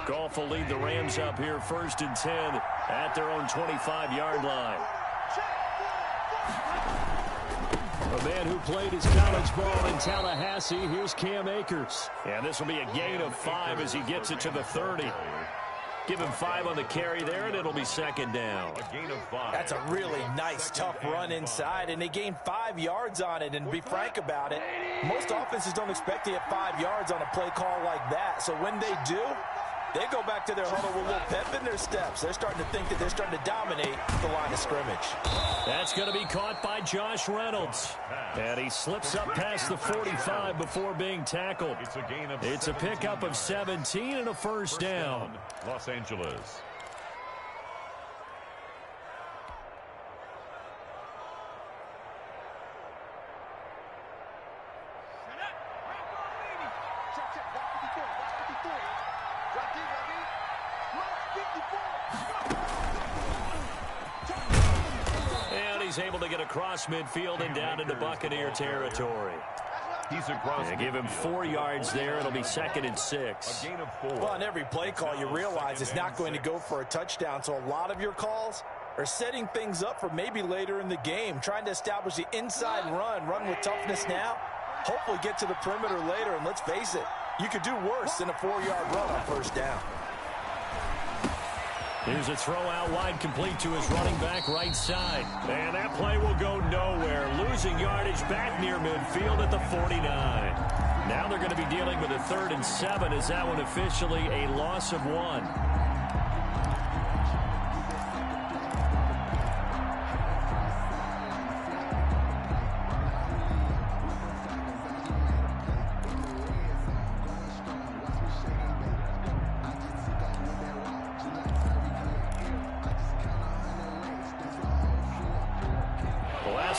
Goff will lead the Rams up here 1st and 10 at their own 25-yard line. A man who played his college ball in Tallahassee, here's Cam Akers. And this will be a gain of 5 as he gets it to the 30. Give him 5 on the carry there, and it'll be 2nd down. A gain of 5. That's a really nice, tough run inside, and they gained 5 yards on it. And to be frank about it, most offenses don't expect to get 5 yards on a play call like that. So when they do, they go back to their huddle with a little pep in their steps. They're starting to think that they're starting to dominate the line of scrimmage. That's going to be caught by Josh Reynolds. And he slips up past the 45 before being tackled. It's a pickup of 17 and a first down. Los Angeles. And he's able to get across midfield and down into Buccaneer territory. He's across. They give him 4 yards there. It'll be 2nd and 6. A gain of 4. Well, on every play call, you realize it's not going to go for a touchdown. So a lot of your calls are setting things up for maybe later in the game, trying to establish the inside run with toughness now, hopefully get to the perimeter later. And let's face it, you could do worse than a 4-yard run on first down. Here's a throw out wide, complete to his running back right side. And that play will go nowhere. Losing yardage back near midfield at the 49. Now they're going to be dealing with a 3rd and 7. Is that one officially a loss of 1?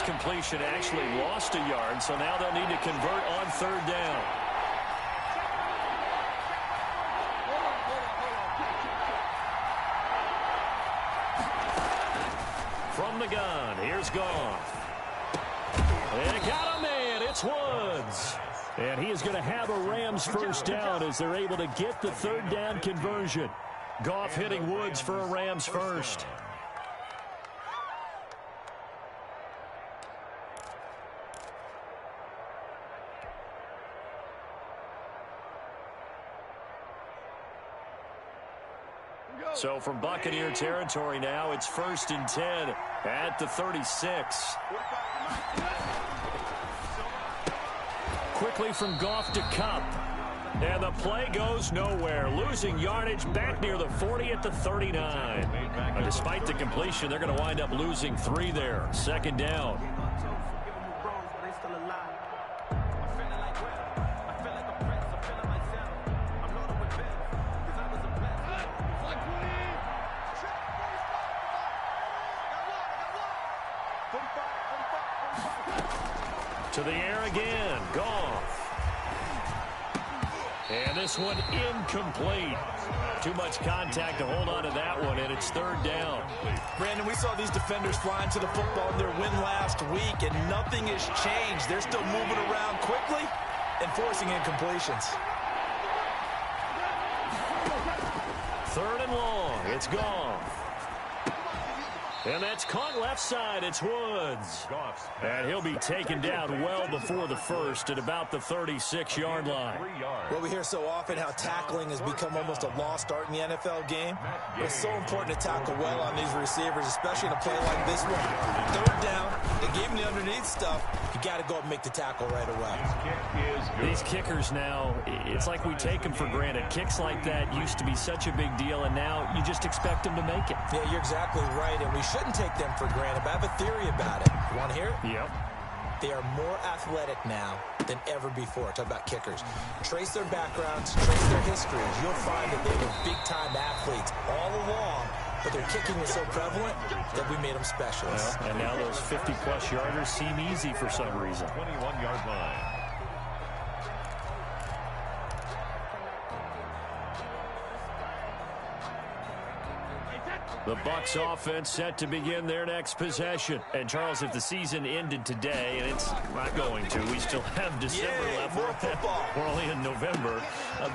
Completion actually lost a yard, so now they'll need to convert on 3rd down. From the gun, here's Goff. They got a man, it's Woods. And he is going to have a Rams first down as they're able to get the 3rd down conversion. Goff hitting Woods for a Rams first. So from Buccaneer territory now, it's 1st and 10 at the 36. Quickly from Goff to Kupp. And the play goes nowhere. Losing yardage back near the 40 at the 39. Despite the completion, they're going to wind up losing 3 there. 2nd down. To the air again, Goff. And this one incomplete. Too much contact to hold on to that one, and it's 3rd down. Brandon, we saw these defenders flying to the football in their win last week, and nothing has changed. They're still moving around quickly and forcing incompletions. 3rd and long, it's Goff. And that's caught left side. It's Woods. And he'll be taken down well before the 1st at about the 36-yard line. Well, we hear so often how tackling has become almost a lost art in the NFL game. But it's so important to tackle well on these receivers, especially in a play like this one. 3rd down, they gave him the underneath stuff. You got to go up and make the tackle right away. These kickers now, it's like we take them for granted. Kicks like that used to be such a big deal, and now you just expect them to make it. Yeah, you're exactly right, and we shouldn't take them for granted. But I have a theory about it. You want to hear it? Yep. They are more athletic now than ever before. Talk about kickers. Trace their backgrounds, trace their histories. You'll find that they were big-time athletes all along, but their kicking was so prevalent that we made them specialists. Well, and now those 50-plus yarders seem easy for some reason. 21-yard line. The Bucs offense set to begin their next possession. And, Charles, if the season ended today, and it's not going to, we still have December left. More football. We're only in November.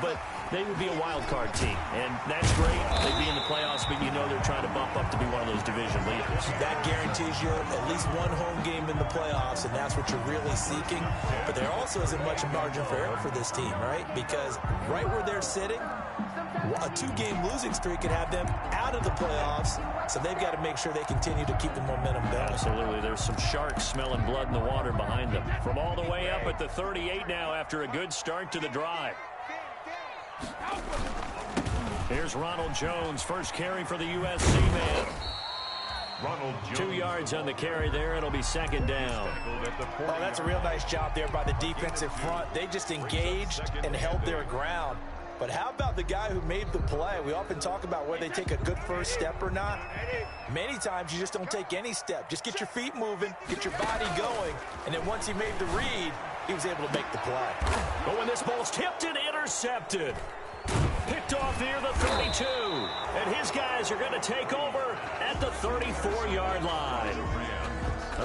But they would be a wild card team. And that's great. They'd be in the playoffs, but you know they're trying to bump up to be one of those division leaders. That guarantees you at least one home game in the playoffs, and that's what you're really seeking. But there also isn't much margin for error for this team, right? Because right where they're sitting, a 2-game losing streak could have them out of the playoffs, so they've got to make sure they continue to keep the momentum going. Absolutely. There's some sharks smelling blood in the water behind them. From all the way up at the 38 now after a good start to the drive. Here's Ronald Jones, first carry for the USC man. Ronald Jones. 2 yards on the carry there. It'll be second down. Oh, that's a real nice job there by the defensive front. They just engaged and held their ground. But how about the guy who made the play? We often talk about whether they take a good first step or not. Many times you just don't take any step. Just get your feet moving, get your body going, and then once he made the read, he was able to make the play. But when this ball's tipped and intercepted, picked off near the 32, and his guys are going to take over at the 34-yard line.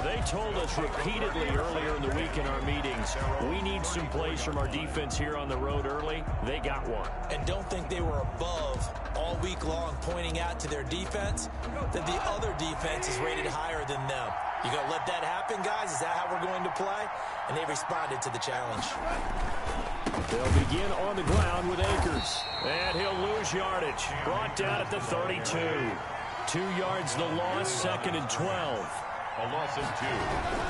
They told us repeatedly earlier in the week in our meetings, we need some plays from our defense here on the road early. They got one. And don't think they were above all week long pointing out to their defense that the other defense is rated higher than them. You going to let that happen, guys? Is that how we're going to play? And they responded to the challenge. They'll begin on the ground with Akers. And he'll lose yardage. Brought down at the 32. 2 yards the loss, second and 12. A loss of 2.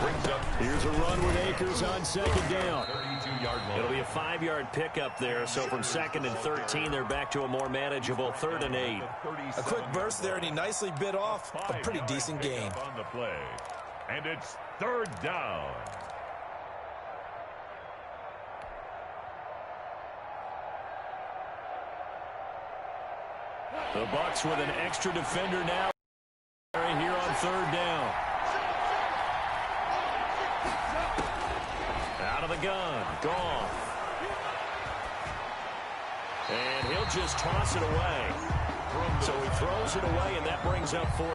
Brings up. Here's a run with Akers on second down. 32-yard line. It'll be a 5-yard pickup there. So from second and 13, they're back to a more manageable 3rd and 8. A quick burst there, and he nicely bit off a pretty decent gain. On the play. And it's 3rd down. The Bucs with an extra defender now here on 3rd down. Out of the gun, Goff. And he'll just toss it away. So he throws it away, and that brings up 4.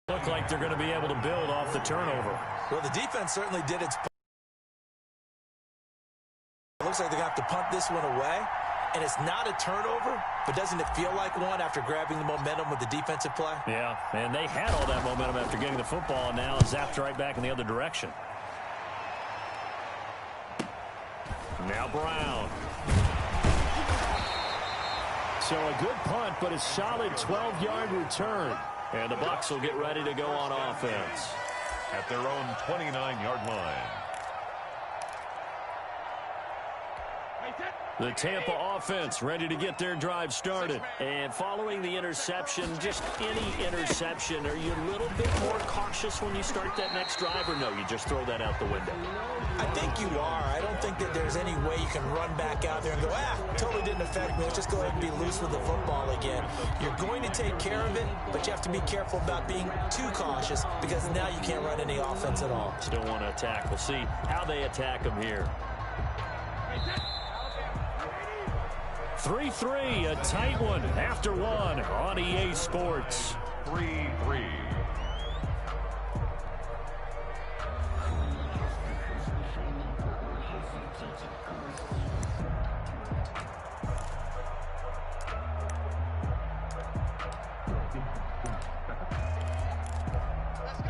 Look like they're going to be able to build off the turnover. Well, the defense certainly did its part. It looks like they're going to have to punt this one away. And it's not a turnover, but doesn't it feel like one after grabbing the momentum with the defensive play? Yeah, and they had all that momentum after getting the football, and now it's zapped right back in the other direction. Now Brown. So a good punt, but a solid 12-yard return. And the Bucs will get ready to go on offense. At their own 29-yard line. The Tampa offense ready to get their drive started. And following the interception, just any interception, are you a little bit more cautious when you start that next drive, or no, you just throw that out the window? I think you are. I don't think that there's any way you can run back out there and go, totally didn't affect me. Let's just go ahead and be loose with the football again. You're going to take care of it, but you have to be careful about being too cautious because now you can't run any offense at all. Still want to attack. We'll see how they attack them here. 3-3, a tight one after one on EA Sports. 3-3.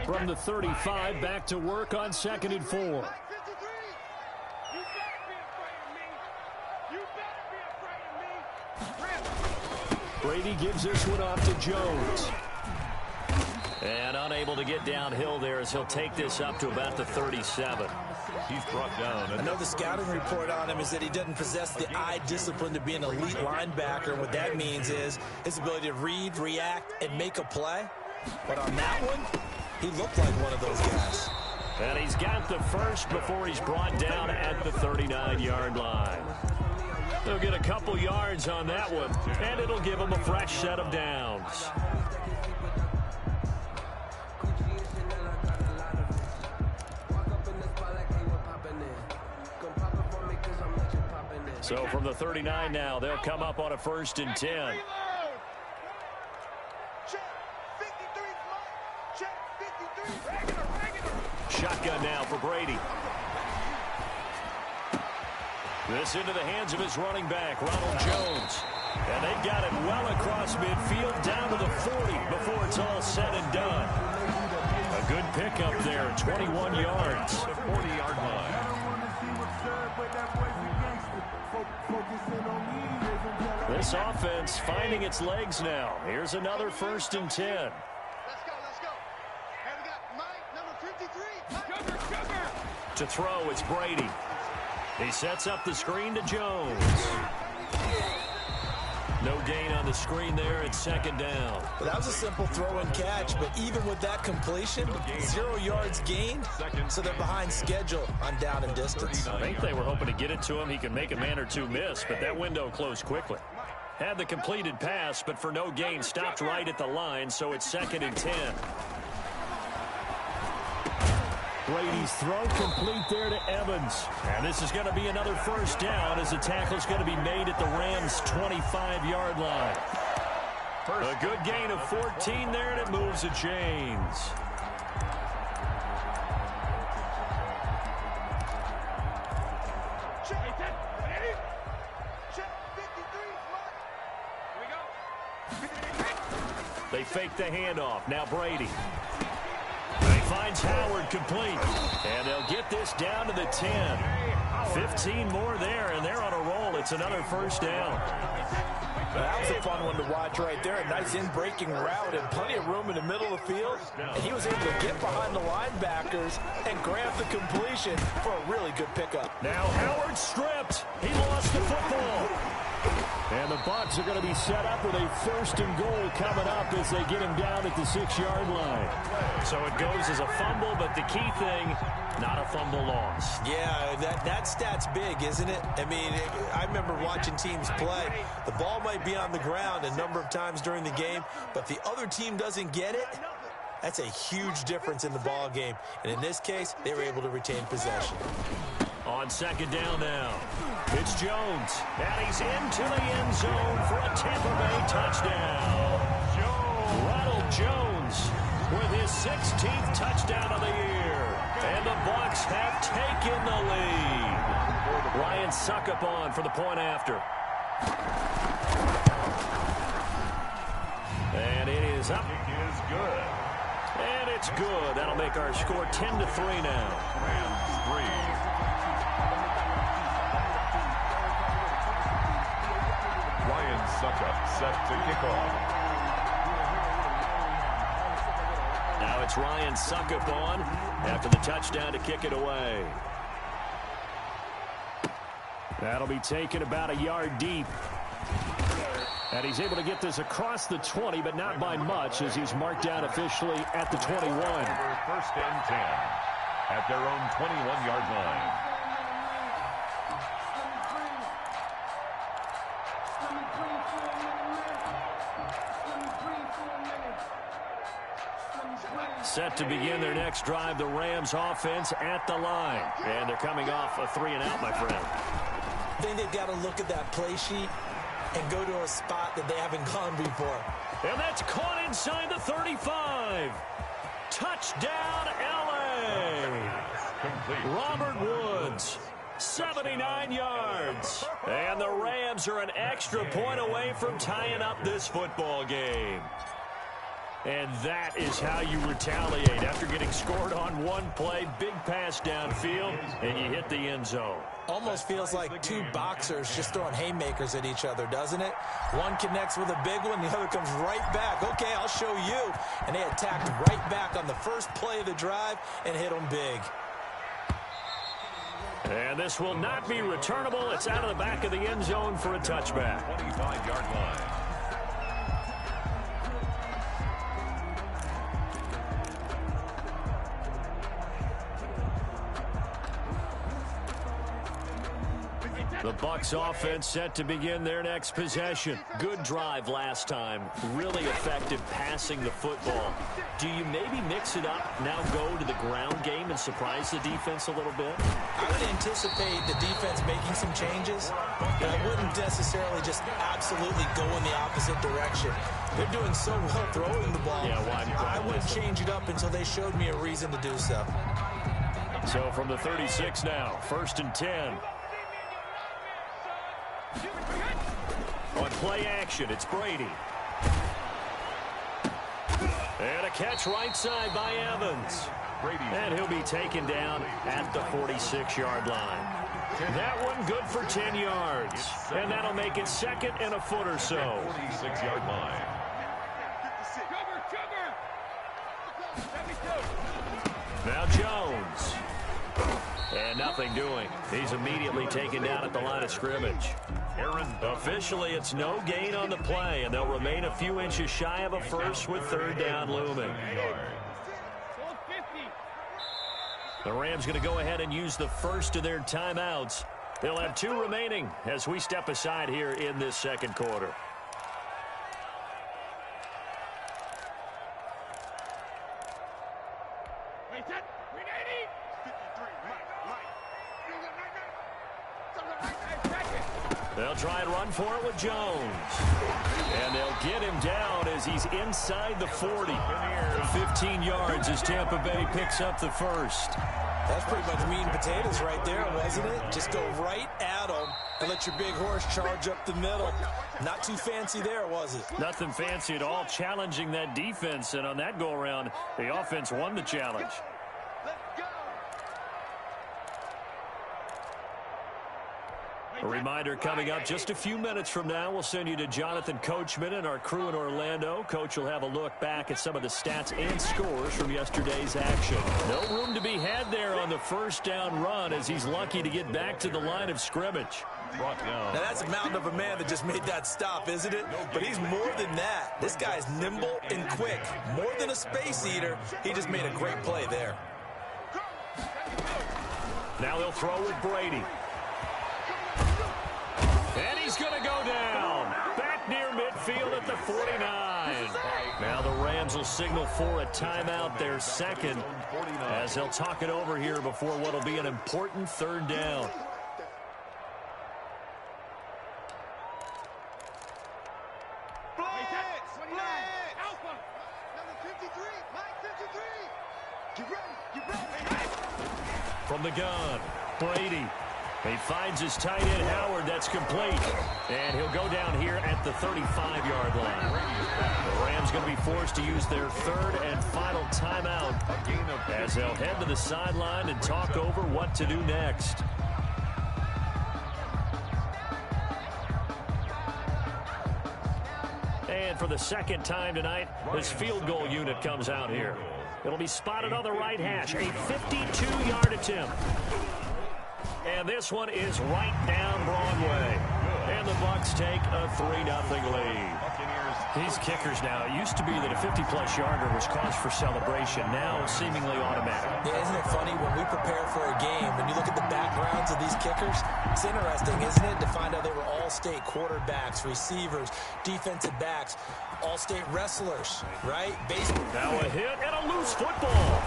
From the 35, back to work on 2nd and 4. Brady gives this one off to Jones. And unable to get downhill there as he'll take this up to about the 37. He's brought down. I know the scouting report on him is that he doesn't possess the eye discipline to be an elite linebacker. And what that means is his ability to read, react, and make a play. But on that one, he looked like one of those guys. And he's got the first before he's brought down at the 39-yard line. They'll get a couple yards on that one, and it'll give them a fresh set of downs. So from the 39 now, they'll come up on a 1st and 10. Shotgun now for Brady. This into the hands of his running back, Ronald Jones. And they've got it well across midfield down to the 40 before it's all said and done. A good pickup there, 21 yards. The 40-yard line. This offense finding its legs now. Here's another 1st and 10. Let's go. And we got Mike, number 53. Sugar. To throw, it's Brady. He sets up the screen to Jones. No gain on the screen there. It's 2nd down. Well, that was a simple throw and catch, but even with that completion, 0 yards gained, so they're behind schedule on down and distance. I think they were hoping to get it to him. He could make a man or two miss, but that window closed quickly. Had the completed pass, but for no gain, stopped right at the line, so it's 2nd and 10. Brady's throw complete there to Evans. And this is going to be another 1st down as the tackle's going to be made at the Rams' 25-yard line. A good gain of 14 there, and it moves the chains. They fake the handoff. Now Brady. He finds Howard complete. And they'll get this down to the 10. 15 more there, and they're on a roll. It's another 1st down. That was a fun one to watch right there. A nice in-breaking route and plenty of room in the middle of the field. And he was able to get behind the linebackers and grab the completion for a really good pickup. Now Howard stripped. He lost the football. And the Bucs are going to be set up with a 1st and goal coming up as they get him down at the 6-yard line. So it goes as a fumble, but the key thing, not a fumble loss. Yeah, that stat's big, isn't it? I mean, I remember watching teams play. The ball might be on the ground a number of times during the game, but the other team doesn't get it. That's a huge difference in the ball game. And in this case, they were able to retain possession. On 2nd down now, it's Jones, and he's into the end zone for a Tampa Bay touchdown. Ronald Jones with his 16th touchdown of the year. And the Bucs have taken the lead. Ryan Suckup on for the point after. And it is up. Kick is good. And it's good. That'll make our score 10-3 now. Rams 3. Ryan Suckup set to kick off. Now it's Ryan Suckup on after the touchdown to kick it away. That'll be taken about a yard deep. And he's able to get this across the 20, but not by much as he's marked down officially at the 21. 1st and 10 at their own 21-yard line. Set to begin their next drive, the Rams offense at the line. And they're coming off a 3-and-out, my friend. I think they've got to look at that play sheet and go to a spot that they haven't gone before. And that's caught inside the 35. Touchdown, L.A. Complete. Robert Woods, 79 yards. And the Rams are an extra point away from tying up this football game. And that is how you retaliate after getting scored on one play, big pass downfield, and you hit the end zone. Almost feels like two boxers just throwing haymakers at each other, doesn't it? One connects with a big one, the other comes right back. Okay, I'll show you. And they attacked right back on the first play of the drive and hit them big. And this will not be returnable. It's out of the back of the end zone for a touchback. 25-yard line. The Bucs offense set to begin their next possession. Good drive last time. Really effective passing the football. Do you maybe mix it up, now go to the ground game and surprise the defense a little bit? I would anticipate the defense making some changes, but I wouldn't necessarily just absolutely go in the opposite direction. They're doing so well throwing the ball. Yeah, well, I wouldn't change it up until they showed me a reason to do so. So from the 36 now, 1st and 10. play action. It's Brady. And a catch right side by Evans. And he'll be taken down at the 46-yard line. That one good for 10 yards. And that'll make it second and a foot or so. 46-yard line. Now Jones. And nothing doing. He's immediately taken down at the line of scrimmage. Officially, it's no gain on the play, and they'll remain a few inches shy of a first with third down looming. The Rams going to go ahead and use the first of their timeouts. They'll have 2 remaining as we step aside here in this second quarter. They'll try and run for it with Jones. And they'll get him down as he's inside the 40. 15 yards as Tampa Bay picks up the first. That's pretty much meat and potatoes right there, wasn't it? Just go right at him and let your big horse charge up the middle. Not too fancy there, was it? Nothing fancy at all, challenging that defense. And on that go-around, the offense won the challenge. A reminder coming up just a few minutes from now, we'll send you to Jonathan Coachman and our crew in Orlando. Coach will have a look back at some of the stats and scores from yesterday's action. No room to be had there on the first down run as he's lucky to get back to the line of scrimmage. Now that's a mountain of a man that just made that stop, isn't it? But he's more than that. This guy's nimble and quick. More than a space eater, he just made a great play there. Now they'll throw with Brady. And he's going to go down. Back near midfield at the 49. Now the Rams will signal for a timeout, their second, as they'll talk it over here before what will be an important third down. From the gun, Brady. He finds his tight end, Howard. That's complete. And he'll go down here at the 35-yard line. The Rams going to be forced to use their third and final timeout as they'll head to the sideline and talk over what to do next. And for the second time tonight, this field goal unit comes out here. It'll be spotted on the right hash. A 52-yard attempt. And this one is right down Broadway. And the Bucs take a 3-0 lead. These kickers now, it used to be that a 50-plus yarder was cause for celebration. Now seemingly automatic. Yeah, isn't it funny when we prepare for a game, when you look at the backgrounds of these kickers, it's interesting, isn't it, to find out they were all-state quarterbacks, receivers, defensive backs, all-state wrestlers, right? Baseball. Now a hit and a loose football.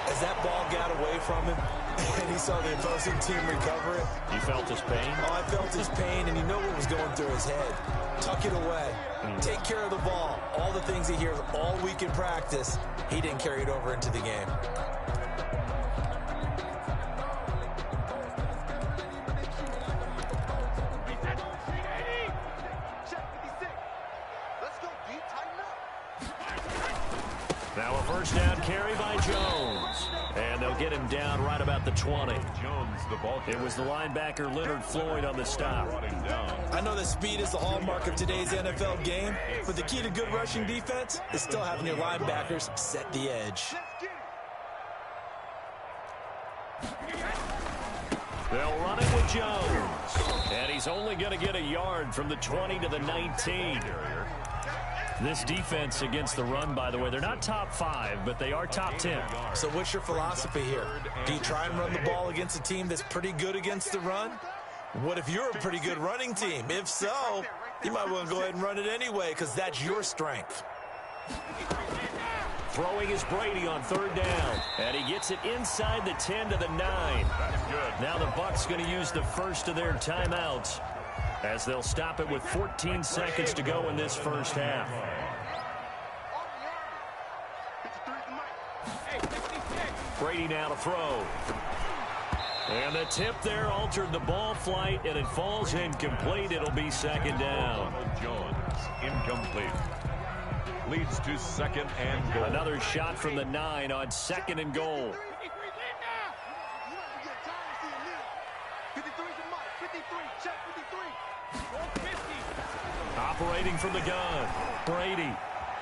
As that ball got away from him, and he saw the opposing team recover it. You felt his pain? Oh, I felt his pain, and you know what was going through his head. Tuck it away. Take care of the ball. All the things he hears all week in practice, he didn't carry it over into the game. Now a first down carry by Jones. And they'll get him down right about the 20. Jones, the ball. It was the linebacker Leonard Floyd on the stop. I know that speed is the hallmark of today's NFL game, but the key to good rushing defense is still having your linebackers set the edge. They'll run it with Jones. And he's only going to get a yard from the 20 to the 19. This defense against the run, by the way, they're not top 5, but they are top 10. So what's your philosophy here? Do you try and run the ball against a team that's pretty good against the run? What if you're a pretty good running team? If so, you might want to go ahead and run it anyway because that's your strength. Throwing is Brady on third down. And he gets it inside the 10 to the 9. That's good. Now the Bucs going to use the first of their timeouts as they'll stop it with 14 seconds to go in this first half. Brady now to throw. And the tip there altered the ball flight, and it falls incomplete. It'll be second down. Jones, incomplete. Leads to second and goal. Another shot from the 9 on second and goal. Operating from the gun, Brady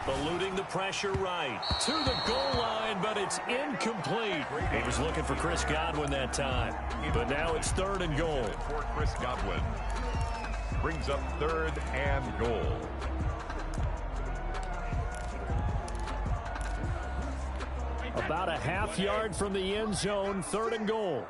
eluding the pressure right to the goal line, but it's incomplete. He was looking for Chris Godwin that time, but now it's third and goal. For Chris Godwin. Brings up third and goal. About a half yard from the end zone, third and goal.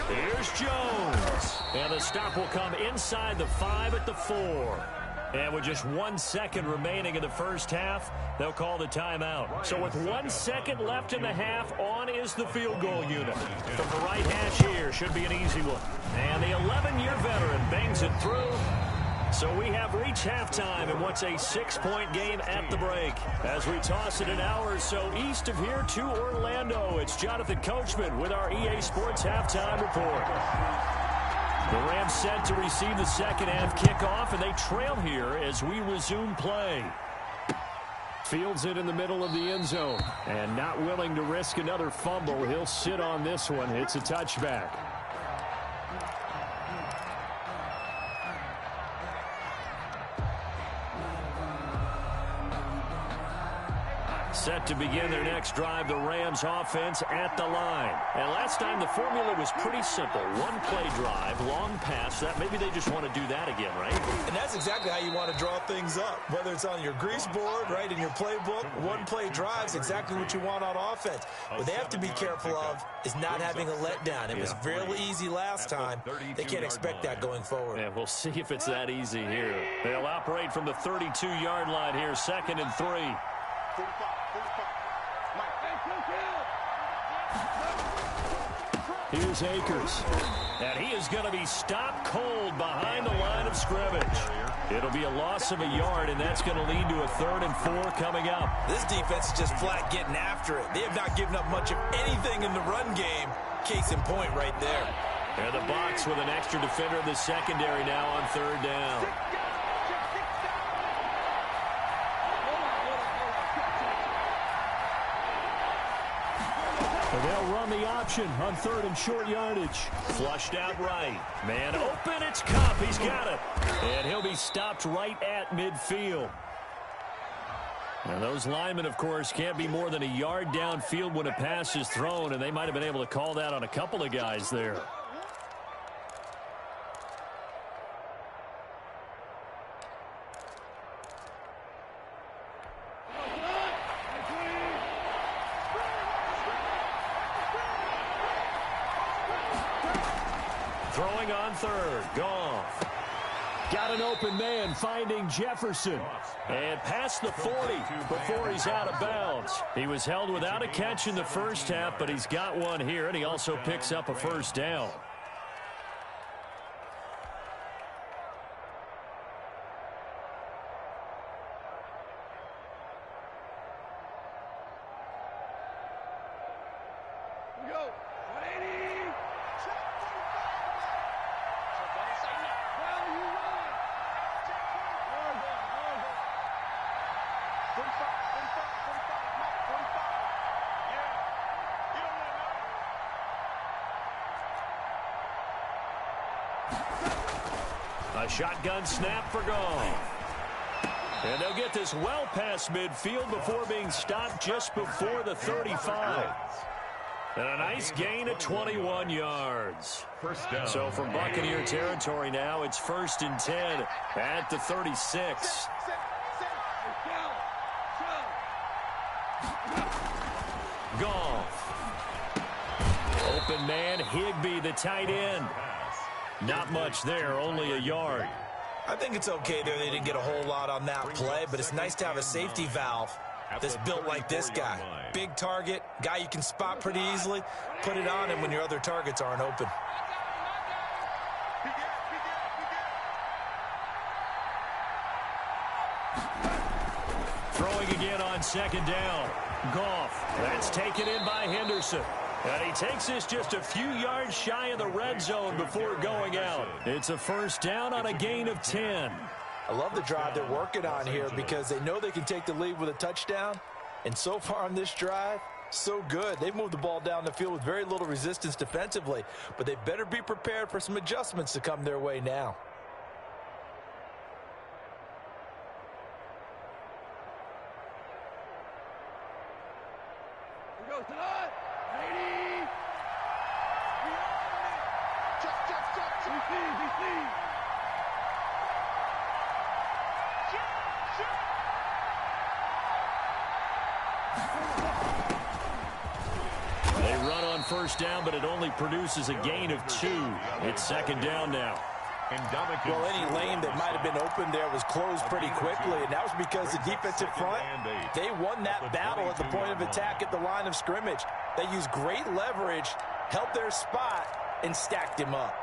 Here's Jones. And the stop will come inside the 5 at the 4. And with just 1 second remaining in the first half, they'll call the timeout. So with 1 second left in the half, on is the field goal unit. From the right hash here, should be an easy one. And the 11-year veteran bangs it through. So we have reached halftime in what's a 6-point game at the break. As we toss it an hour or so east of here to Orlando, it's Jonathan Coachman with our EA Sports Halftime Report. The Rams set to receive the second half kickoff, and they trail here as we resume play. Fields it in the middle of the end zone, and not willing to risk another fumble. He'll sit on this one. It's a touchback. Set to begin their next drive, the Rams offense at the line. And last time the formula was pretty simple. One play drive, long pass. That maybe they just want to do that again, right? And that's exactly how you want to draw things up. Whether it's on your grease board, right, in your playbook, one play drive's exactly what you want on offense. What they have to be careful of is not having a letdown. It was fairly easy last time. They can't expect that going forward. Yeah, we'll see if it's that easy here. They'll operate from the 32-yard line here, 2nd and 3. 45. Here's Akers. And he is going to be stopped cold behind the line of scrimmage. It'll be a loss of a yard, and that's going to lead to a 3rd and 4 coming up. This defense is just flat getting after it. They have not given up much of anything in the run game. Case in point right there. And the box with an extra defender in the secondary now on 3rd down. They'll run the option on 3rd and short yardage. Flushed out right. Man open, it's Cup. He's got it. And he'll be stopped right at midfield. And those linemen, of course, can't be more than a yard downfield when a pass is thrown, and they might have been able to call that on a couple of guys there. Throwing on 3rd, Goff. Got an open man finding Jefferson. And past the 40 before he's out of bounds. He was held without a catch in the first half, but he's got one here, and he also picks up a 1st down. A shotgun snap for Goff. And they'll get this well past midfield before being stopped just before the 35. And a nice gain of 21 yards. First down. So from Buccaneer territory now, it's 1st and 10 at the 36. Goff. Open man, Higbee, the tight end. Not much there, only a yard. I think it's okay there. They didn't get a whole lot on that play, but it's nice to have a safety valve that's built like this guy. Big target, guy you can spot pretty easily. Put it on him when your other targets aren't open. Throwing again on second down. Goff. That's taken in by Henderson. And he takes this just a few yards shy of the red zone before going out. It's a first down on a gain of 10. I love the drive they're working on here because they know they can take the lead with a touchdown. And so far on this drive, so good. They've moved the ball down the field with very little resistance defensively. But they better be prepared for some adjustments to come their way now. Here goes tonight. 80. Check. VC. They run on first down, but it only produces a gain of 2. It's second down now. Well, any lane that might have been open there was closed pretty quickly, and that was because the defensive front, they won that battle at the point of attack at the line of scrimmage. They used great leverage, held their spot, and stacked him up.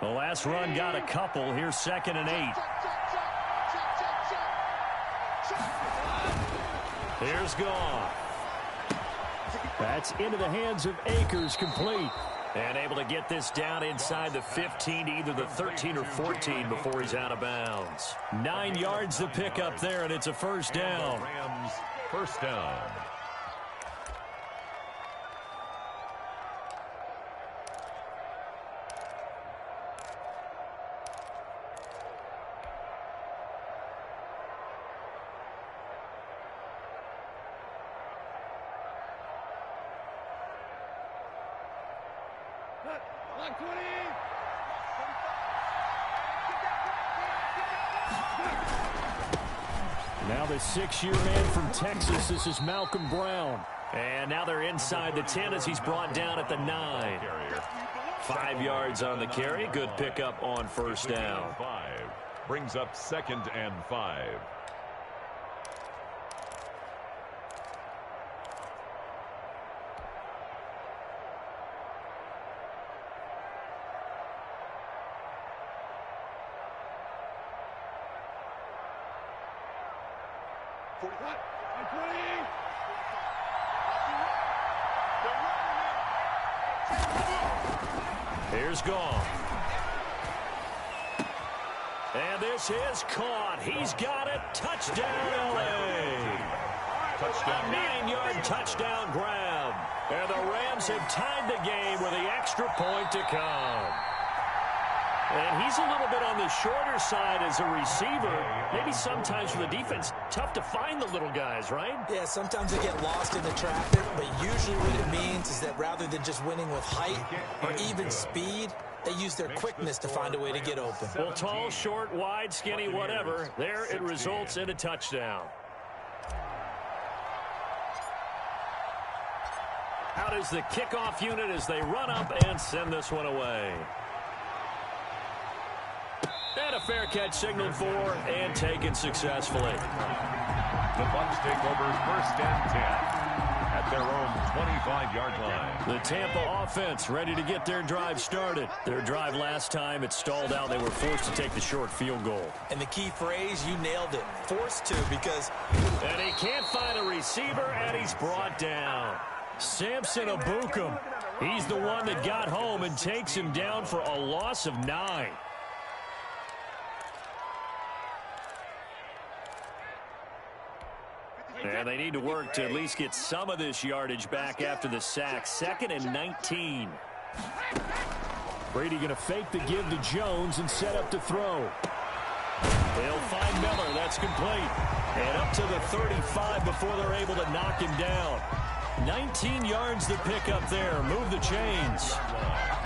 The last run got a couple. Here's second and 8. Here's Goff. That's into the hands of Akers, complete. And able to get this down inside the 15 to either the 13 or 14 before he's out of bounds. 9 yards to pick up there, and it's a first down. Rams, first down. Like 20. Now the 6-year man from Texas, this is Malcolm Brown. And now they're inside the 10 as he's brought down at the 9. 5 yards on the carry. Good pickup on first down. 5 brings up second and 5. Here's Goff. And this is caught. He's got it. Touchdown, L.A. Touchdown. A 9-yard touchdown grab. And the Rams have tied the game with the extra point to come. And he's a little bit on the shorter side as a receiver. Maybe sometimes for the defense, tough to find the little guys, right? Yeah, sometimes they get lost in the traffic, but usually what it means is that rather than just winning with height or even speed, they use their quickness to find a way to get open. Well, tall, short, wide, skinny, whatever. There it results in a touchdown. Out is the kickoff unit as they run up and send this one away. And a fair catch signaled for and taken successfully. The Bucs take over first and 10 at their own 25-yard line. The Tampa offense ready to get their drive started. Their drive last time, it stalled out. They were forced to take the short field goal. And the key phrase, you nailed it. Forced to, because... And he can't find a receiver, and he's brought down. Samson Abukum. He's the one that got home and takes him down for a loss of 9. And they need to work to at least get some of this yardage back after the sack. 2nd and 19. Brady going to fake the give to Jones and set up to throw. They'll find Miller. That's complete. And up to the 35 before they're able to knock him down. 19 yards to pick up there. Move the chains.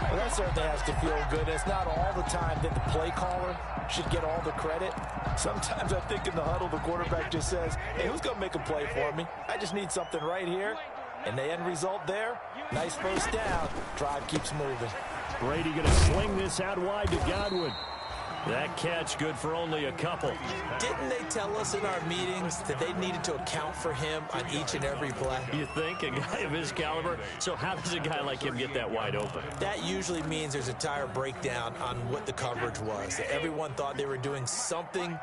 Well, that certainly has to feel good. It's not all the time that the play caller should get all the credit. Sometimes I think in the huddle, the quarterback just says, hey, who's going to make a play for me? I just need something right here. And the end result there, nice first down. Drive keeps moving. Brady going to sling this out wide to Godwin. That catch good for only a couple. Didn't they tell us in our meetings that they needed to account for him on each and every play? You think? A guy of his caliber? So how does a guy like him get that wide open? That usually means there's a tire breakdown on what the coverage was. Everyone thought they were doing something,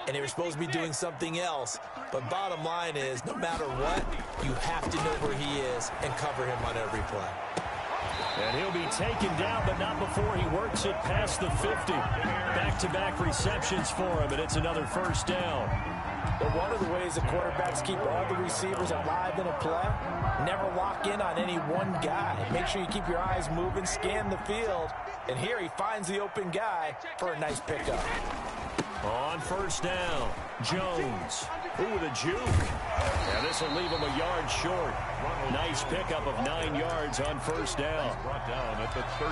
and they were supposed to be doing something else. But bottom line is, no matter what, you have to know where he is and cover him on every play. And he'll be taken down, but not before he works it past the 50. Back-to-back receptions for him, and it's another first down. But one of the ways the quarterbacks keep all the receivers alive in a play, never lock in on any one guy. Make sure you keep your eyes moving, scan the field. And here he finds the open guy for a nice pickup. On first down, Jones. Ooh, with a juke. And this will leave him a yard short. Nice pickup of 9 yards on first down.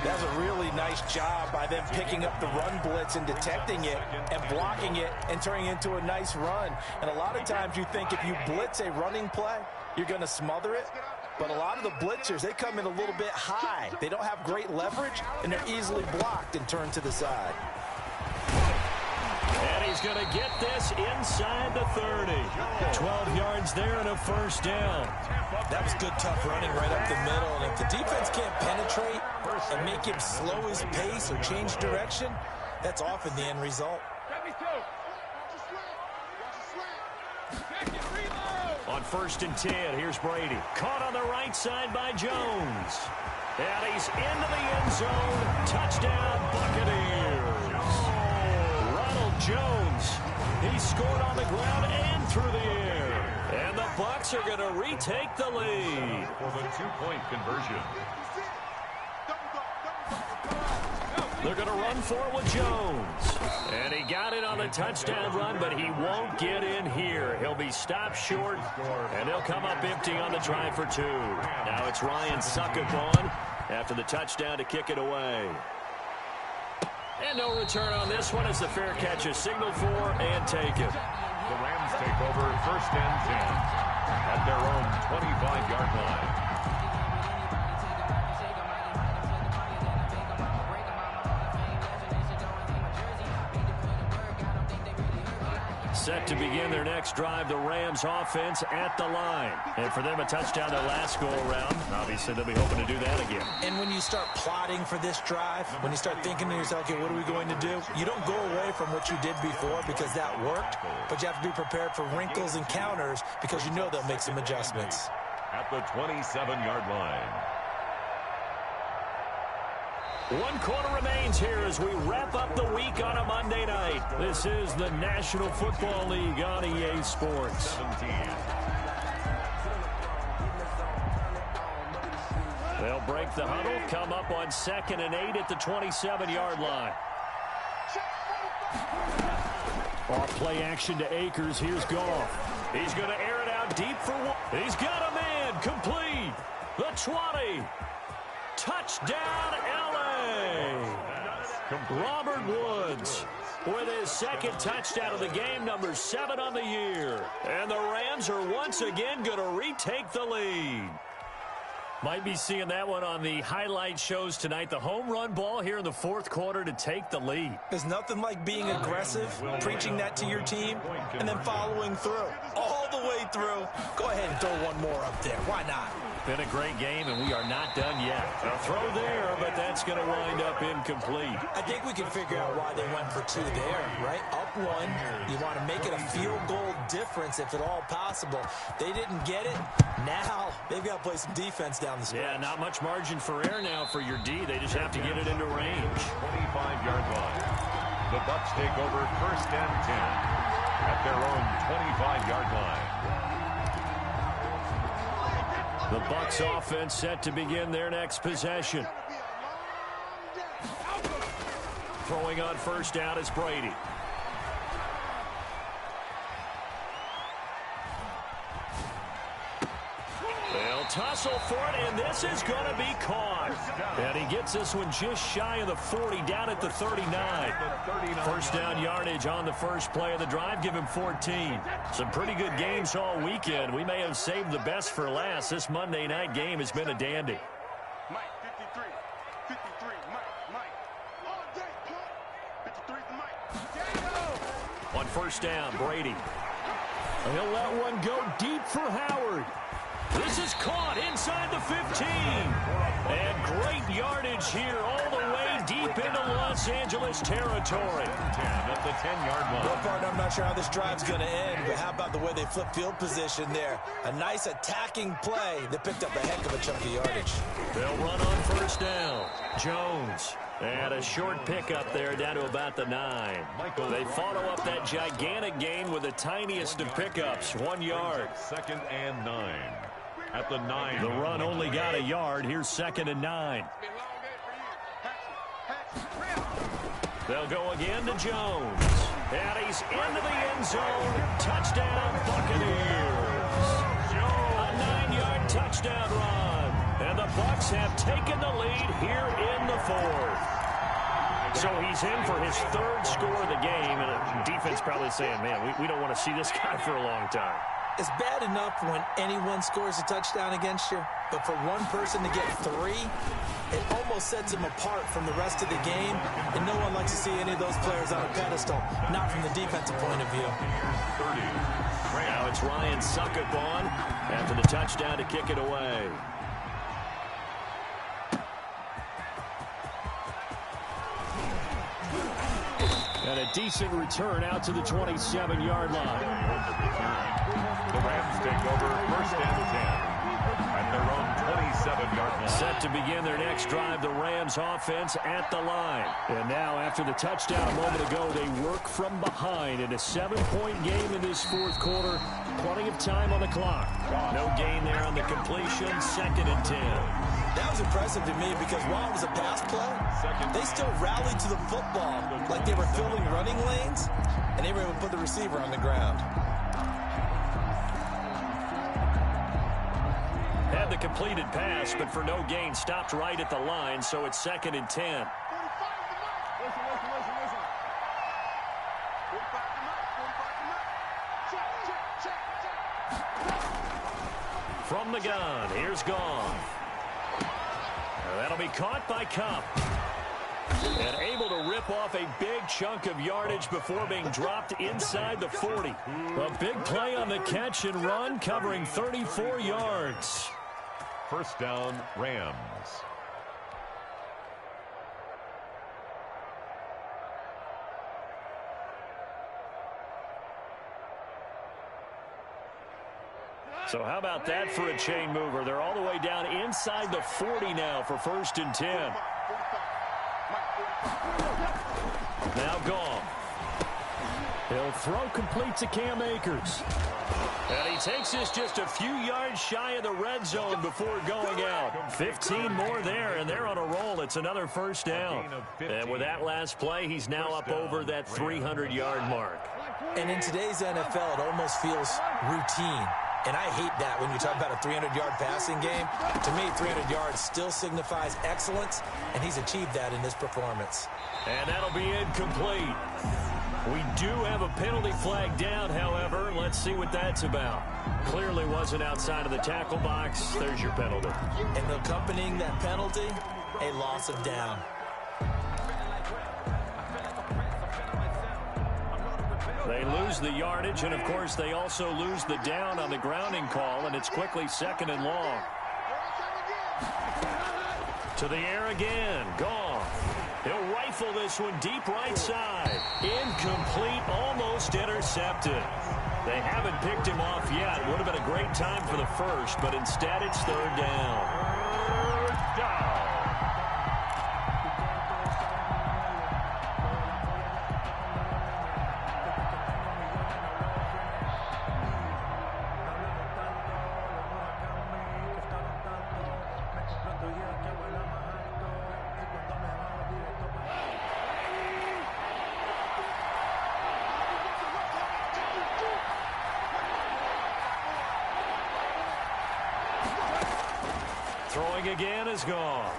That's a really nice job by them picking up the run blitz and detecting it and blocking it and turning it into a nice run. And a lot of times you think if you blitz a running play, you're going to smother it. But a lot of the blitzers, they come in a little bit high. They don't have great leverage, and they're easily blocked and turned to the side. And he's going to get this inside the 30. 12 yards there and a first down. That was good, tough running right up the middle. And if the defense can't penetrate and make him slow his pace or change direction, that's often the end result. On first and 10, here's Brady. Caught on the right side by Jones. And he's into the end zone. Touchdown, Buccaneers. Jones, he scored on the ground and through the air. And the Bucs are going to retake the lead. For the two-point conversion. They're going to run for it with Jones. And he got it on the touchdown run, but he won't get in here. He'll be stopped short, and they'll come up empty on the try for 2. Now it's Ryan Succop on after the touchdown to kick it away. And no return on this one as the fair catch is signaled for and taken. The Rams take over first and 10 at their own 25-yard line. Set to begin their next drive, the Rams offense at the line. And for them, a touchdown their last go-around. Obviously, they'll be hoping to do that again. And when you start plotting for this drive, when you start thinking to yourself, okay, what are we going to do? You don't go away from what you did before because that worked, but you have to be prepared for wrinkles and counters because you know they'll make some adjustments. At the 27-yard line. 1 quarter remains here as we wrap up the week on a Monday night. This is the National Football League on EA Sports. 17. They'll break the huddle, come up on 2nd and 8 at the 27-yard line. Off play action to Akers. Here's Goff. He's going to air it out deep for one. He's got a man complete. The 20. Touchdown, L.A. Robert Woods with his second touchdown of the game, number 7 on the year. And the Rams are once again going to retake the lead. Might be seeing that one on the highlight shows tonight. The home run ball here in the 4th quarter to take the lead. There's nothing like being aggressive, preaching that to your team, and then following through. All the way through. Go ahead and throw one more up there. Why not? Been a great game, and we are not done yet. A throw there, but that's going to wind up incomplete. I think we can figure out why they went for 2 there, right? Up 1. You want to make it a field goal difference if at all possible. They didn't get it. Now they've got to play some defense down the stretch. Yeah, not much margin for error now for your D. They just have to get it into range. 25-yard line. The Bucs take over first and 10 at their own 25-yard line. The Bucs offense set to begin their next possession. Throwing on first down is Brady. They'll tussle for it, and this is going to be caught. And he gets this one just shy of the 40, down at the 39. First down yardage on the first play of the drive, give him 14. Some pretty good games all weekend. We may have saved the best for last. This Monday night game has been a dandy. Mike, 53, Mike, all day, 53 to Mike. first down. Brady. He'll let one go deep for Howard. This is caught inside the 15. And great yardage here all the way deep into Los Angeles territory. 10 at the 10-yard line. Well, partner, I'm not sure how this drive's going to end, but how about the way they flip field position there? A nice attacking play that picked up a heck of a chunk of yardage. They'll run on first down. Jones. And a short pickup there down to about the 9. They follow up that gigantic gain with the tiniest of pickups, 1 yard. 2nd and 9. At the 9. The run only got a yard. Here's 2nd and 9. They'll go again to Jones. And he's into the end zone. Touchdown, Buccaneers. A 9-yard touchdown run. And the Bucs have taken the lead here in the 4th. So he's in for his 3rd score of the game. And the defense probably saying, man, we don't want to see this guy for a long time. It's bad enough when anyone scores a touchdown against you, but for one person to get 3, it almost sets him apart from the rest of the game, and no one likes to see any of those players on a pedestal, not from the defensive point of view. 30. Now it's Ryan Suckup on after the touchdown to kick it away. And a decent return out to the 27-yard line. The Rams take over 1st and 10 at their own 27-yard line. Set to begin their next drive, the Rams offense at the line. And now after the touchdown a moment ago, they work from behind in a 7-point game in this 4th quarter. Plenty of time on the clock. No gain there on the completion, 2nd and 10. That was impressive to me because while it was a pass play, they still rallied to the football like they were filling running lanes, and they were able to put the receiver on the ground. Had the completed pass, but for no gain, stopped right at the line, so it's 2nd and 10. From the gun, here's Goff. That'll be caught by Kupp. And able to rip off a big chunk of yardage before being dropped inside the 40. A big play on the catch and run, covering 34 yards. 1st down, Rams. So how about that for a chain mover? They're all the way down inside the 40 now for 1st and 10. Now Goff. He'll throw complete to Cam Akers. And he takes this just a few yards shy of the red zone before going out. 15 more there, and they're on a roll. It's another 1st down. And with that last play, he's now up over that 300-yard mark. And in today's NFL, it almost feels routine. And I hate that when you talk about a 300-yard passing game. To me, 300 yards still signifies excellence, and he's achieved that in this performance. And that'll be incomplete. We do have a penalty flag down, however. Let's see what that's about. Clearly wasn't outside of the tackle box. There's your penalty. And accompanying that penalty, a loss of down. They lose the yardage, and, of course, they also lose the down on the grounding call, and it's quickly 2nd and long. To the air again. Goff. He'll rifle this one deep right side. Incomplete, almost intercepted. They haven't picked him off yet. Would have been a great time for the first, but instead it's 3rd down. 3rd down. Throwing again is Goff.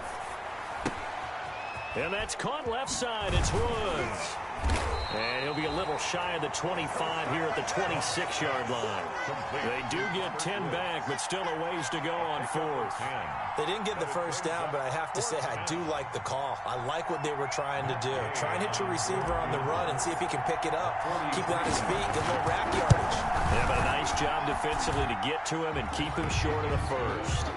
And that's caught left side. It's Woods. And he'll be a little shy of the 25 here at the 26-yard line. They do get 10 back, but still a ways to go on fourth. They didn't get the first down, but I have to say I do like the call. I like what they were trying to do. Try and hit your receiver on the run and see if he can pick it up. Keep it on his feet, get a little rack yardage. Yeah, but a nice job defensively to get to him and keep him short of the first.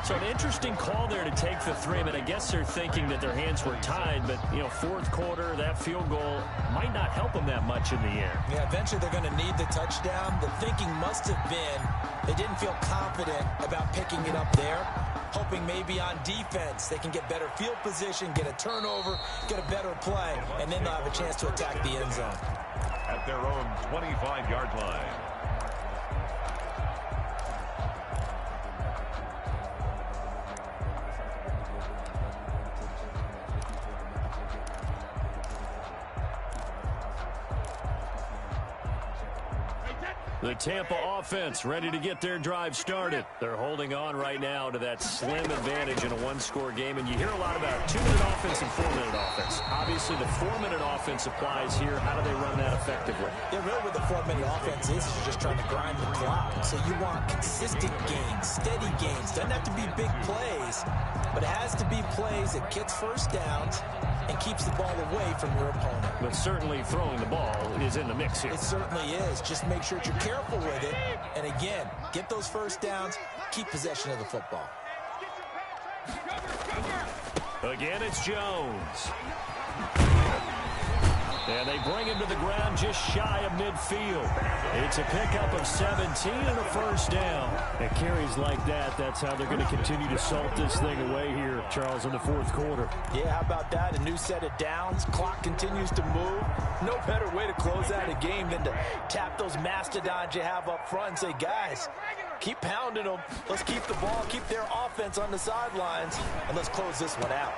So an interesting call there to take the 3. I mean, I guess they're thinking that their hands were tied, but, you know, fourth quarter, that field goal might not help them that much in the air. Yeah, eventually they're going to need the touchdown. The thinking must have been they didn't feel confident about picking it up there, hoping maybe on defense they can get better field position, get a turnover, get a better play, and then they'll have a chance to attack the end zone. At their own 25-yard line. The Tampa offense ready to get their drive started. They're holding on right now to that slim advantage in a one-score game. And you hear a lot about 2-minute offense and 4-minute offense. Obviously, the 4-minute offense applies here. How do they run that effectively? Yeah, really what the 4-minute offense is you're just trying to grind the clock. So you want consistent gains, steady gains. Doesn't have to be big plays, but it has to be plays that gets first downs and keeps the ball away from your opponent. But certainly throwing the ball is in the mix here. It certainly is. Just make sure that you're careful with it. And again, get those first downs, keep possession of the football. Again, it's Jones. And they bring him to the ground just shy of midfield. It's a pickup of 17 and a first down. And carries like that, that's how they're going to continue to salt this thing away here, Charles, in the fourth quarter. Yeah, how about that? A new set of downs. Clock continues to move. No better way to close out a game than to tap those mastodons you have up front and say, guys, keep pounding them. Let's keep the ball, keep their offense on the sidelines, and let's close this one out.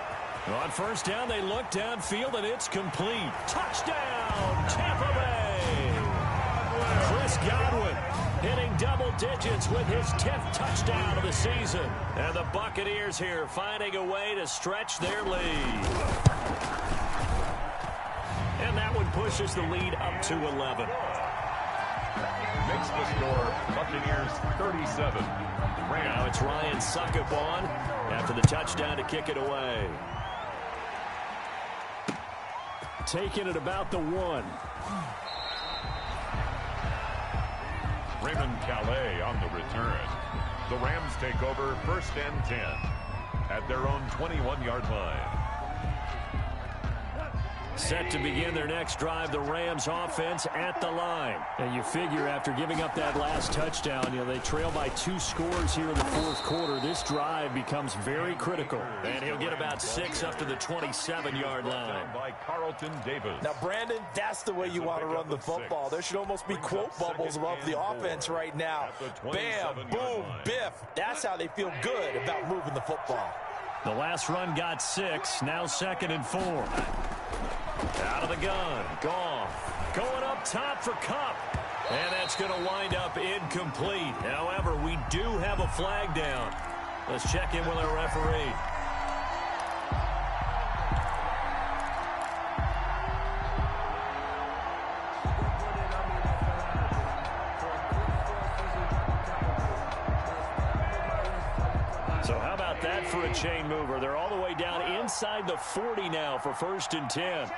On first down, they look downfield, and it's complete. Touchdown, Tampa Bay! Chris Godwin hitting double digits with his 10th touchdown of the season. And the Buccaneers here finding a way to stretch their lead. And that one pushes the lead up to 11. Makes the score Buccaneers 37. Now it's Ryan Suckup on after the touchdown to kick it away. Taking it about the 1. Raymond Calais on the return. The Rams take over 1st and 10 at their own 21-yard line. Set to begin their next drive, the Rams offense at the line. And you figure after giving up that last touchdown, they trail by 2 scores here in the fourth quarter. This drive becomes very critical. And he'll get about 6 up to the 27-yard line. By Carlton Davis. Now, Brandon, that's the way you want to run the football. There should almost be quote bubbles above the offense right now. Bam, boom, biff. That's how they feel good about moving the football. The last run got 6, now 2nd and 4. Out of the gun, Goff going up top for Kupp. And that's going to wind up incomplete. However, we do have a flag down. Let's check in with our referee. So how about that for a chain mover? They're all the way down inside the 40 now for 1st and 10.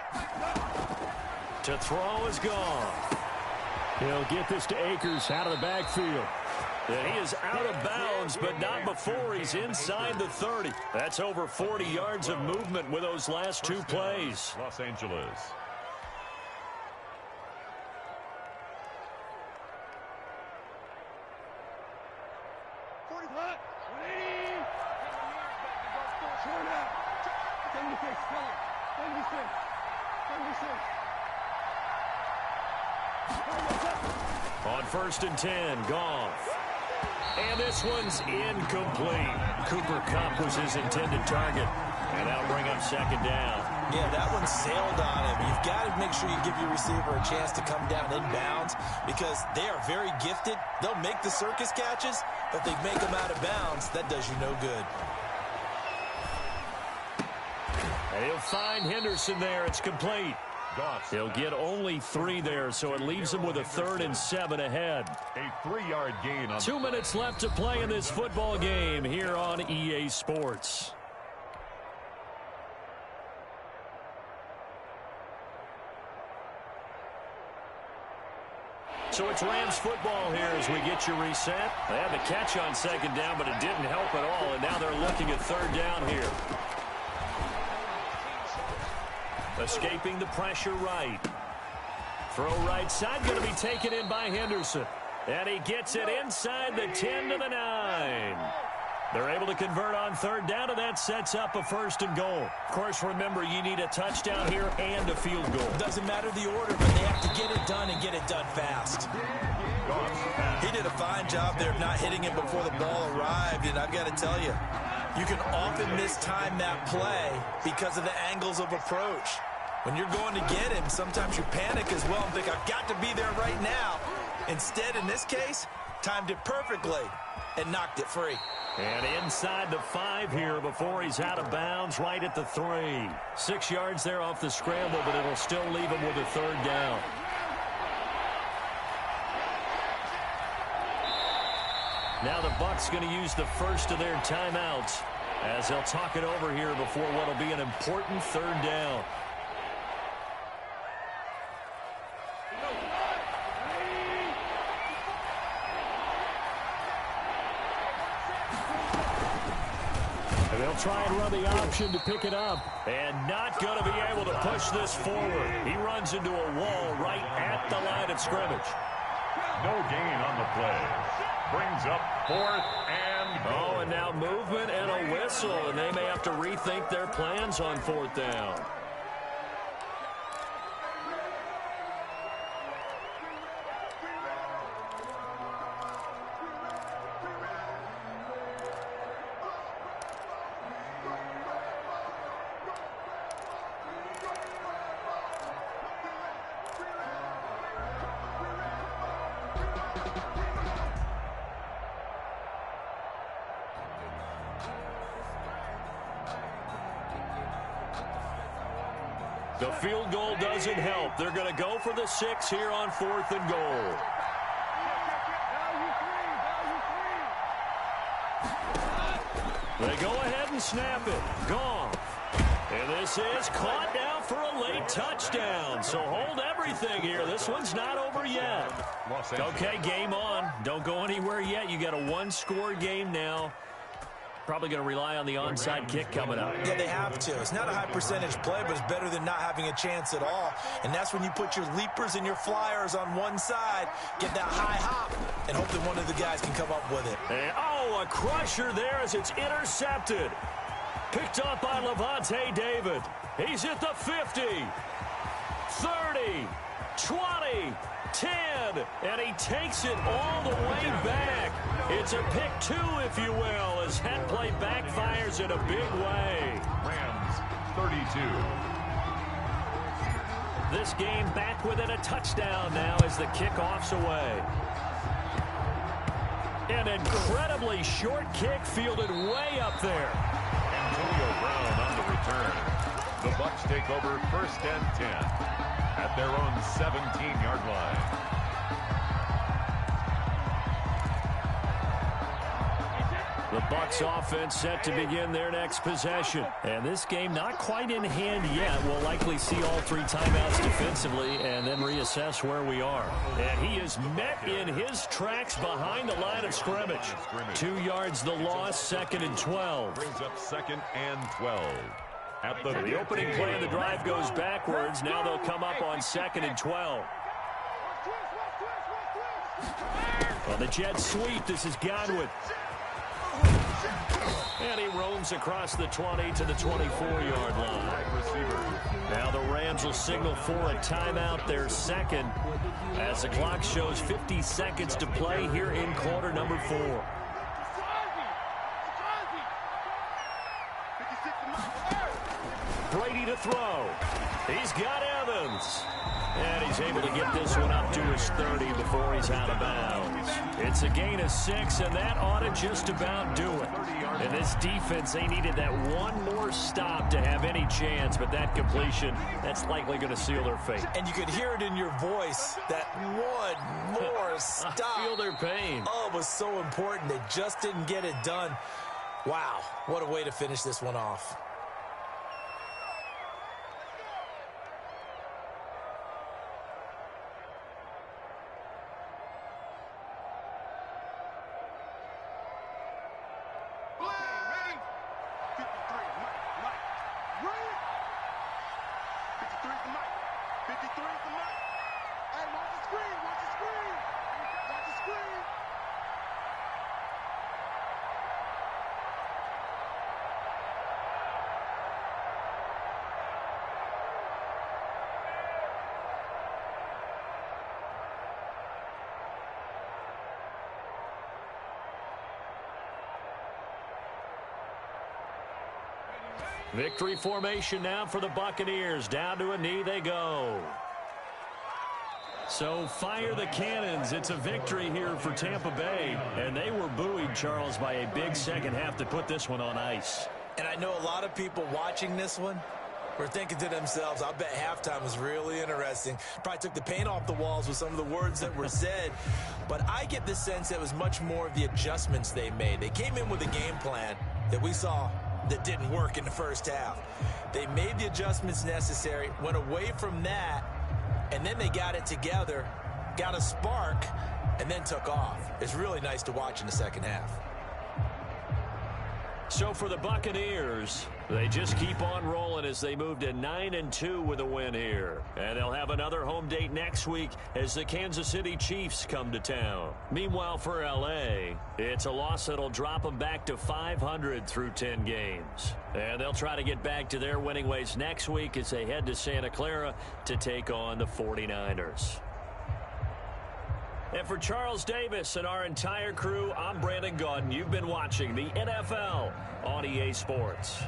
To throw is Goff. He'll get this to Akers out of the backfield. And he is out of bounds, but not before he's inside the 30. That's over 40 yards of movement with those last 2 plays. Los Angeles. On 1st and 10, Goff. And this one's incomplete. Cooper Kupp was his intended target. And that'll bring up 2nd down. Yeah, that one sailed on him. You've got to make sure you give your receiver a chance to come down inbounds because they are very gifted. They'll make the circus catches, but they make them out of bounds. That does you no good. And he'll find Henderson there. It's complete. He'll get only 3 there, so it leaves him with a 3rd and 7 ahead. A 3-yard gain on 2 minutes left to play in this football game here on EA Sports. So it's Rams football here as we get you reset. They had the catch on 2nd down, but it didn't help at all, and now they're looking at 3rd down here. Escaping the pressure right. Throw right side, going to be taken in by Henderson. And he gets it inside the 10 to the 9. They're able to convert on 3rd down, and that sets up a 1st and goal. Of course, remember, you need a touchdown here and a field goal. Doesn't matter the order, but they have to get it done and get it done fast. He did a fine job there of not hitting it before the ball arrived, and I've got to tell you, you can often mistime that play because of the angles of approach. When you're going to get him, sometimes you panic as well and think, I've got to be there right now. Instead, in this case, timed it perfectly and knocked it free. And inside the 5 here before he's out of bounds right at the 3. 6 yards there off the scramble, but it'll still leave him with a 3rd down. Now the Bucs going to use the first of their timeouts as they'll talk it over here before what will be an important 3rd down. They'll try and run the option to pick it up. And not going to be able to push this forward. He runs into a wall right at the line of scrimmage. No gain on the play. Brings up 4th and goal. Oh, and now movement and a whistle. And they may have to rethink their plans on 4th down. The field goal doesn't help. They're going to go for the 6 here on 4th and goal. They go ahead and snap it. Goff. And this is caught now for a late touchdown. So hold everything here. This one's not over yet. Okay, game on. Don't go anywhere yet. You got a 1-score game now. Probably going to rely on the onside kick coming up. Yeah, they have to. It's not a high percentage play, but it's better than not having a chance at all. And that's when you put your leapers and your flyers on one side, get that high hop, and hope that one of the guys can come up with it. And, oh, a crusher there as it's intercepted. Picked up by Levante David. He's at the 50, 30, 20, 10, and he takes it all the way back. It's a pick 2, if you will, as that play backfires in a big way. Rams 32. This game back within a touchdown now as the kickoff's away. An incredibly short kick fielded way up there. Antonio Brown on the return. The Bucs take over 1st and 10 at their own 17-yard line. The Bucs offense set to begin their next possession. And this game not quite in hand yet. We'll likely see all 3 timeouts defensively and then reassess where we are. And he is met in his tracks behind the line of scrimmage. 2 yards the loss, 2nd and 12. Brings up 2nd and 12. At the opening play of the drive goes backwards. Now they'll come up on 2nd and 12. On the jet sweep, this is Godwin. And he roams across the 20 to the 24-yard line. Now the Rams will signal for a timeout, their 2nd, as the clock shows 50 seconds to play here in quarter number 4. Brady to throw. He's got Evans. And he's able to get this one up to his 30 before he's out of bounds. It's a gain of 6, and that ought to just about do it. And this defense, they needed that one more stop to have any chance, but that completion, that's likely going to seal their fate. And you could hear it in your voice, that one more stop. I feel their pain. Oh, it was so important. They just didn't get it done. Wow, what a way to finish this one off. Victory formation now for the Buccaneers. Down to a knee they go. So fire the cannons. It's a victory here for Tampa Bay. And they were buoyed, Charles, by a big second half to put this one on ice. And I know a lot of people watching this one were thinking to themselves, I bet halftime was really interesting. Probably took the paint off the walls with some of the words that were said. But I get the sense that it was much more of the adjustments they made. They came in with a game plan that we saw that didn't work in the first half. They made the adjustments necessary, went away from that, and then they got it together, got a spark, and then took off. It's really nice to watch in the second half. So for the Buccaneers, they just keep on rolling as they move to 9-2 with a win here. And they'll have another home date next week as the Kansas City Chiefs come to town. Meanwhile, for L.A., it's a loss that'll drop them back to 500 through 10 games. And they'll try to get back to their winning ways next week as they head to Santa Clara to take on the 49ers. And for Charles Davis and our entire crew, I'm Brandon Gaudin. You've been watching the NFL on EA Sports.